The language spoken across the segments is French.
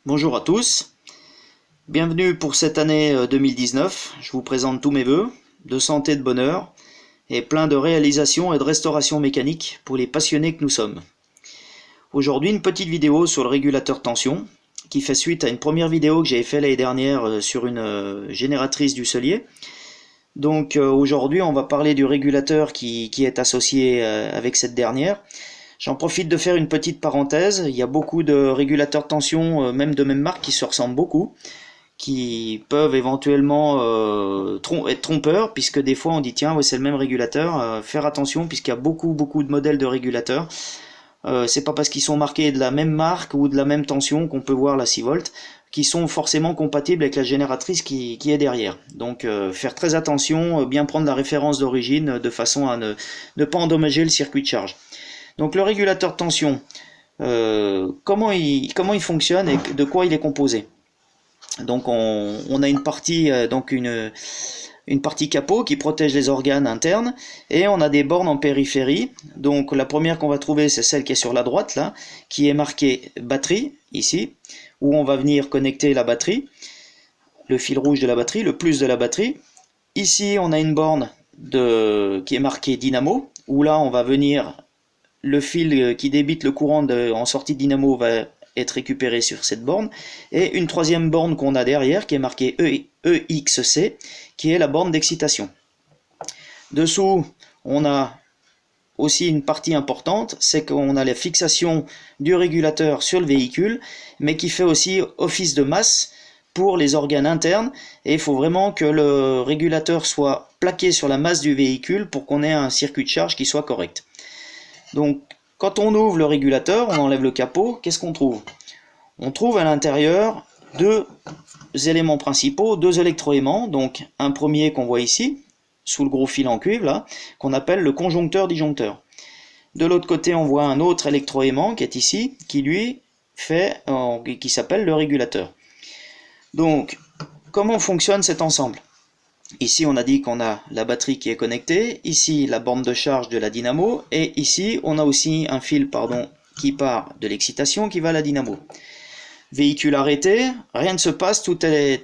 Bonjour à tous, bienvenue pour cette année 2019. Je vous présente tous mes vœux de santé, de bonheur et plein de réalisations et de restauration mécanique pour les passionnés que nous sommes. Aujourd'hui, une petite vidéo sur le régulateur tension qui fait suite à une première vidéo que j'avais fait l'année dernière sur une génératrice du Cellier. Donc aujourd'hui, on va parler du régulateur qui est associé avec cette dernière. J'en profite de faire une petite parenthèse, il y a beaucoup de régulateurs de tension, même de même marque, qui se ressemblent beaucoup, qui peuvent éventuellement être trompeurs, puisque des fois on dit tiens, ouais, c'est le même régulateur, faire attention puisqu'il y a beaucoup de modèles de régulateurs. C'est pas parce qu'ils sont marqués de la même marque ou de la même tension qu'on peut voir la 6 volts, qui sont forcément compatibles avec la génératrice qui est derrière. Donc faire très attention, bien prendre la référence d'origine de façon à ne pas endommager le circuit de charge. Donc le régulateur de tension, comment il fonctionne et de quoi il est composé? Donc on a une partie, une partie capot qui protège les organes internes, et on a des bornes en périphérie. Donc la première qu'on va trouver, c'est celle qui est sur la droite là, qui est marquée batterie ici, où on va venir connecter la batterie, le fil rouge de la batterie, le plus de la batterie. Ici on a une borne qui est marquée dynamo, où là on va venir, le fil qui débite le courant en sortie de dynamo va être récupéré sur cette borne, et une troisième borne qu'on a derrière qui est marquée EXC, qui est la borne d'excitation. Dessous, on a aussi une partie importante, c'est qu'on a la fixation du régulateur sur le véhicule, mais qui fait aussi office de masse pour les organes internes, et il faut vraiment que le régulateur soit plaqué sur la masse du véhicule pour qu'on ait un circuit de charge qui soit correct. Donc, quand on ouvre le régulateur, on enlève le capot, qu'est-ce qu'on trouve? On trouve à l'intérieur deux éléments principaux, deux électroaimants. Donc, un premier qu'on voit ici, sous le gros fil en cuivre, là, qu'on appelle le conjoncteur-disjoncteur. De l'autre côté, on voit un autre électroaimant qui est ici, qui lui qui s'appelle le régulateur. Donc, comment fonctionne cet ensemble? Ici, on a dit qu'on a la batterie qui est connectée, ici la borne de charge de la dynamo, et ici on a aussi un fil qui part de l'excitation qui va à la dynamo. Véhicule arrêté, rien ne se passe, tout est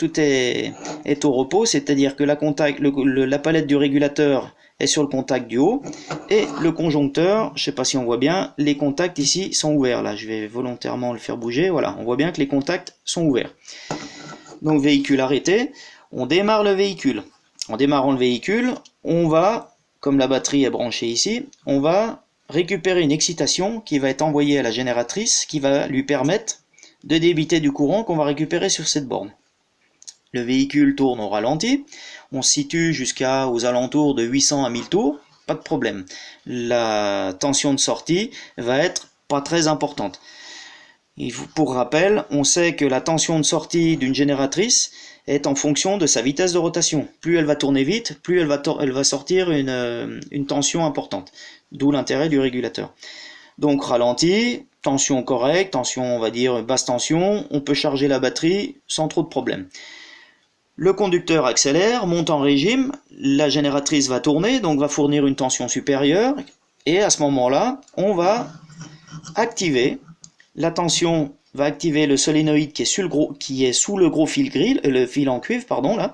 au repos, c'est-à-dire que la palette du régulateur est sur le contact du haut, et le conjoncteur, je ne sais pas si on voit bien, les contacts ici sont ouverts. Là, je vais volontairement le faire bouger, voilà, on voit bien que les contacts sont ouverts. Donc véhicule arrêté, on démarre le véhicule. En démarrant le véhicule, on va, comme la batterie est branchée ici, on va récupérer une excitation qui va être envoyée à la génératrice, qui va lui permettre de débiter du courant qu'on va récupérer sur cette borne. Le véhicule tourne au ralenti, on se situe jusqu'aux alentours de 800 à 1000 tours, pas de problème. La tension de sortie va être pas très importante. Pour rappel, on sait que la tension de sortie d'une génératrice est en fonction de sa vitesse de rotation. Plus elle va tourner vite, plus elle va sortir une tension importante. D'où l'intérêt du régulateur. Donc ralenti, tension correcte, tension on va dire basse tension, on peut charger la batterie sans trop de problème. Le conducteur accélère, monte en régime, la génératrice va tourner, donc va fournir une tension supérieure, et à ce moment-là, on va activer. La tension va activer le solénoïde qui est sous le gros fil le fil en cuivre, pardon, là.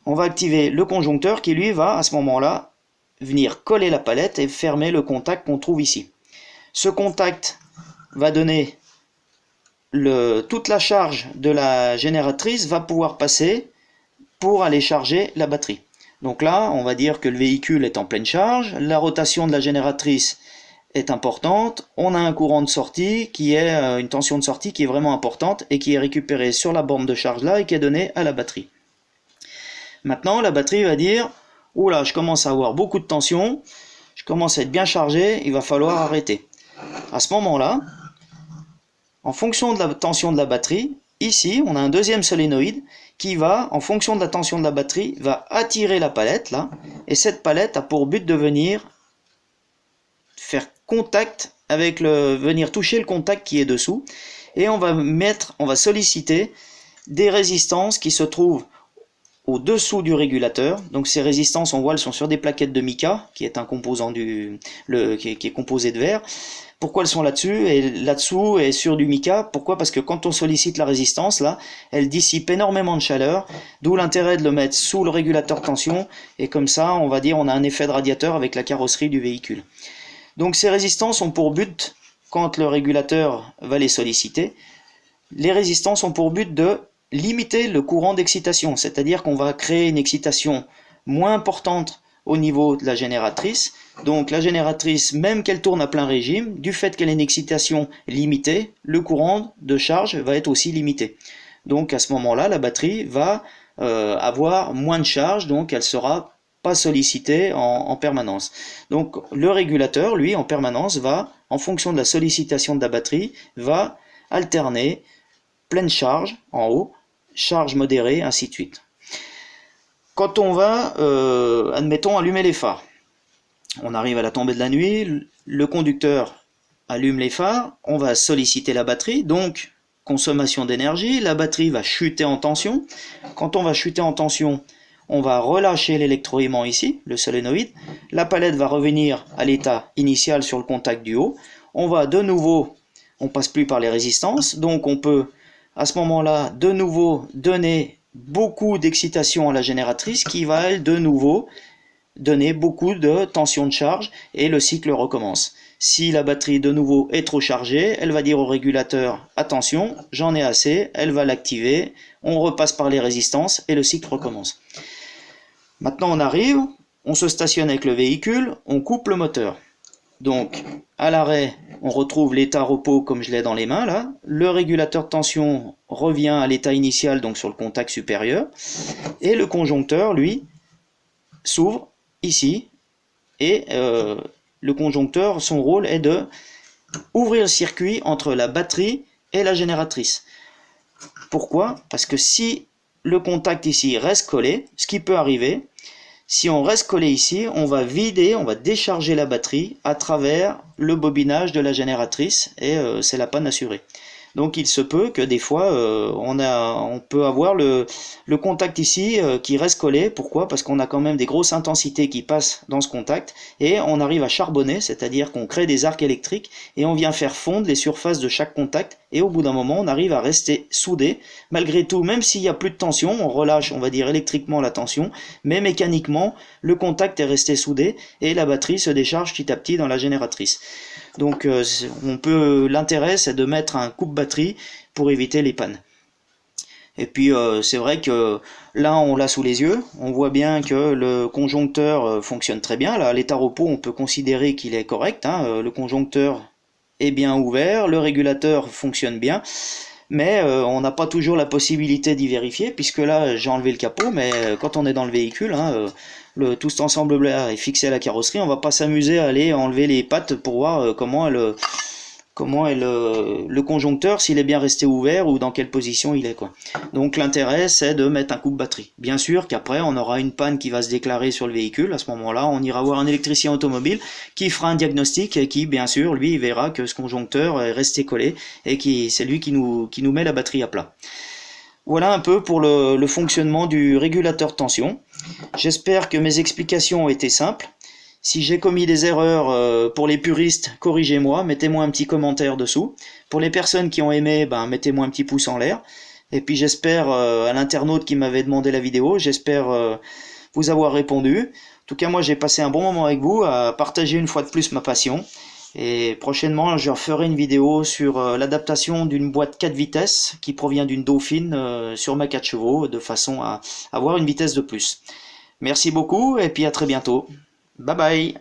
On va activer le conjoncteur qui lui va à ce moment-là venir coller la palette et fermer le contact qu'on trouve ici. Ce contact va donner toute la charge de la génératrice va pouvoir passer pour aller charger la batterie. Donc là, on va dire que le véhicule est en pleine charge, la rotation de la génératrice est importante, on a un courant de sortie qui est une tension de sortie qui est vraiment importante et qui est récupérée sur la borne de charge là et qui est donnée à la batterie. Maintenant la batterie va dire oula, je commence à avoir beaucoup de tension, je commence à être bien chargé, il va falloir arrêter. À ce moment-là, en fonction de la tension de la batterie, ici on a un deuxième solénoïde qui va, en fonction de la tension de la batterie, va attirer la palette là, et cette palette a pour but de venir faire contact venir toucher le contact qui est dessous, et on va solliciter des résistances qui se trouvent au-dessous du régulateur. Donc ces résistances, on voit, elles sont sur des plaquettes de mica, qui est un composant qui est composé de verre. Pourquoi elles sont là-dessus et là-dessous et sur du mica? Pourquoi? Parce que quand on sollicite la résistance, là, elle dissipe énormément de chaleur, d'où l'intérêt de le mettre sous le régulateur de tension, et comme ça, on va dire, on a un effet de radiateur avec la carrosserie du véhicule. Donc ces résistances ont pour but, quand le régulateur va les solliciter, les résistances ont pour but de limiter le courant d'excitation, c'est-à-dire qu'on va créer une excitation moins importante au niveau de la génératrice. Donc la génératrice, même qu'elle tourne à plein régime, du fait qu'elle ait une excitation limitée, le courant de charge va être aussi limité. Donc à ce moment-là, la batterie va avoir moins de charge, donc elle sera pas sollicitée en permanence. Donc le régulateur, lui, en permanence, va, en fonction de la sollicitation de la batterie, va alterner pleine charge en haut, charge modérée, ainsi de suite. Quand on va, admettons, allumer les phares, on arrive à la tombée de la nuit, le conducteur allume les phares, on va solliciter la batterie, donc consommation d'énergie, la batterie va chuter en tension. Quand on va chuter en tension, on va relâcher l'électroaimant ici, le solénoïde, la palette va revenir à l'état initial sur le contact du haut, on va de nouveau, on passe plus par les résistances, donc on peut à ce moment-là de nouveau donner beaucoup d'excitation à la génératrice qui va elle de nouveau donner beaucoup de tension de charge et le cycle recommence. Si la batterie de nouveau est trop chargée, elle va dire au régulateur attention, j'en ai assez, elle va l'activer, on repasse par les résistances et le cycle recommence. Maintenant on arrive, on se stationne avec le véhicule, on coupe le moteur. Donc à l'arrêt, on retrouve l'état repos comme je l'ai dans les mains là. Le régulateur de tension revient à l'état initial, donc sur le contact supérieur. Et le conjoncteur, lui, s'ouvre ici. Et le conjoncteur, son rôle est de ouvrir le circuit entre la batterie et la génératrice. Pourquoi? Parce que si le contact ici reste collé, ce qui peut arriver, si on reste collé ici, on va vider, on va décharger la batterie à travers le bobinage de la génératrice et c'est la panne assurée. Donc il se peut que des fois on peut avoir le contact ici qui reste collé. Pourquoi? Parce qu'on a quand même des grosses intensités qui passent dans ce contact et on arrive à charbonner, c'est-à-dire qu'on crée des arcs électriques et on vient faire fondre les surfaces de chaque contact et au bout d'un moment on arrive à rester soudé. Malgré tout, même s'il n'y a plus de tension, on relâche, on va dire électriquement la tension, mais mécaniquement le contact est resté soudé et la batterie se décharge petit à petit dans la génératrice. Donc l'intérêt c'est de mettre un coupe-batterie pour éviter les pannes. Et puis c'est vrai que là on l'a sous les yeux, on voit bien que le conjoncteur fonctionne très bien. Là, à l'état repos on peut considérer qu'il est correct, hein. Le conjoncteur est bien ouvert, le régulateur fonctionne bien. Mais on n'a pas toujours la possibilité d'y vérifier, puisque là j'ai enlevé le capot, mais quand on est dans le véhicule, hein, tout cet ensemble là est fixé à la carrosserie, on va pas s'amuser à aller enlever les pattes pour voir comment le conjoncteur, s'il est bien resté ouvert ou dans quelle position il est, quoi. Donc l'intérêt c'est de mettre un coupe-batterie. Bien sûr qu'après on aura une panne qui va se déclarer sur le véhicule, à ce moment-là on ira voir un électricien automobile qui fera un diagnostic et qui bien sûr lui verra que ce conjoncteur est resté collé et c'est lui qui nous met la batterie à plat. Voilà un peu pour le fonctionnement du régulateur de tension. J'espère que mes explications ont été simples. Si j'ai commis des erreurs pour les puristes, corrigez-moi, mettez-moi un petit commentaire dessous. Pour les personnes qui ont aimé, mettez-moi un petit pouce en l'air. Et puis j'espère, à l'internaute qui m'avait demandé la vidéo, j'espère vous avoir répondu. En tout cas, moi j'ai passé un bon moment avec vous, à partager une fois de plus ma passion. Et prochainement, je ferai une vidéo sur l'adaptation d'une boîte 4 vitesses qui provient d'une Dauphine sur ma 4 chevaux, de façon à avoir une vitesse de plus. Merci beaucoup et puis à très bientôt. Bye bye.